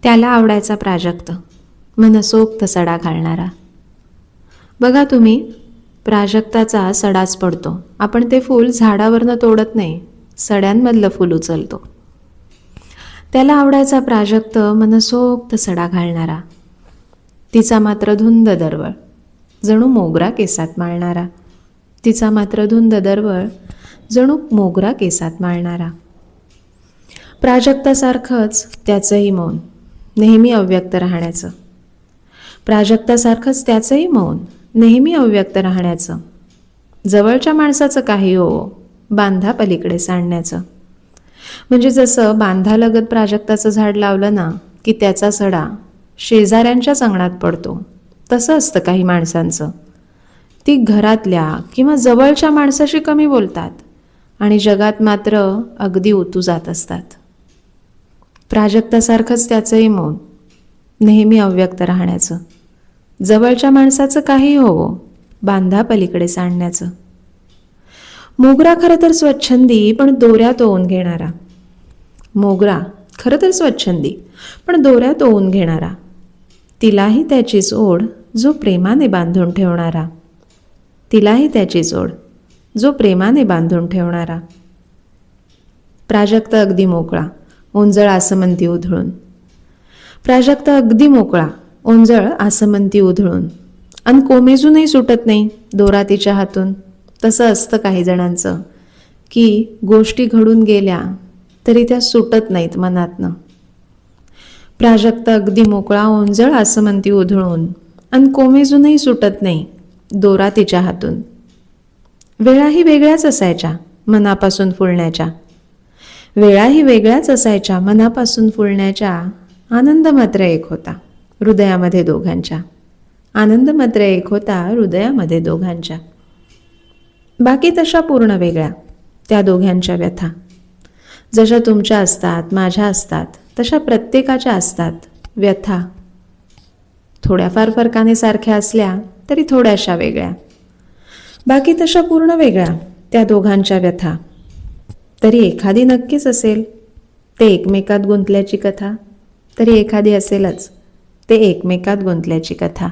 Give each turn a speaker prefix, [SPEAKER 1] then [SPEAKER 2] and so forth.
[SPEAKER 1] त्याला आवडायचा प्राजक्त, मनसोक्त सडा घालणारा. बघा तुम्ही, प्राजक्ताचा सडाच पडतो. आपण ते फूल झाडावरनं तोडत नाही, सड्यांमधलं फूल उचलतो. त्याला आवडायचा प्राजक्त, मनसोक्त सडा घालणारा. तिचा मात्र धुंद दरवळ, जणू मोगरा केसात माळणारा. तिचा मात्र धुंद दरवळ, जणू मोगरा केसात माळणारा. प्राजक्तासारखंच त्याचंही मौन, नेहमी अव्यक्त राहण्याचं. प्राजक्तासारखंच त्याचंही मौन, नेहमी अव्यक्त राहण्याचं. जवळच्या माणसाचं काही हो, बांधा पलीकडे सांडण्याचं. म्हणजे जसं बांधालगत प्राजक्ताचं झाड लावलं ना की त्याचा सडा शेजाऱ्यांच्याच अंगणात पडतो, तसं असतं काही माणसांचं. ती घरातल्या किंवा जवळच्या माणसाशी कमी बोलतात आणि जगात मात्र अगदी ओतू जात असतात. प्राजक्तासारखंच त्याचंही मौन, नेहमी अव्यक्त राहण्याचं. जवळच्या माणसाचं काही हो, बांधा पलीकडे सांडण्याचं. मोगरा खरं तर स्वच्छंदी पण दोऱ्यात ओवून घेणारा. मोगरा खरं तर स्वच्छंदी पण दोऱ्यात ओवून घेणारा. तिलाही त्याचीच ओढ जो प्रेमाने बांधून ठेवणारा. तिलाही त्याचीच ओढ जो प्रेमाने बांधून ठेवणारा. प्राजक्त अगदी मोकळा, ओंजळ आसमंती उधळून. प्राजक्त अगदी मोकळा, ओंजळ आसमंती उधळून. अन कोमेजूनही सुटत नाही दोरा तिच्या हातून. तसं असतं काही जणांचं की गोष्टी घडून गेल्या तरी त्या सुटत नाहीत मनातनं. प्राजक्त अगदी मोकळा, ओंजळ आसमंती उधळून. अन कोमेजूनही सुटत नाही दोरा तिच्या हातून. वेळाही वेगळ्याच असायच्या मनापासून फुलण्याच्या. वेळाही वेगळ्याच असायच्या मनापासून फुलण्याच्या. आनंद मात्र एक होता हृदयामध्ये दोघांच्या. आनंद मात्र एक होता हृदयामध्ये दोघांच्या. बाकी तशा पूर्ण वेगळ्या त्या दोघांच्या व्यथा. जशा तुमच्या असतात, माझ्या असतात, तशा प्रत्येकाच्या असतात व्यथा. थोड्याफार फरकाने सारख्या असल्या तरी थोड्याशा वेगळ्या. बाकी तशा पूर्ण वेगळ्या त्या दोघांच्या व्यथा. तरी एखादी नक्कीच असेल ते एकमेकात गुंतल्याची कथा. तरी एखादी असेलच ते एकमेकात गुंतल्याची कथा.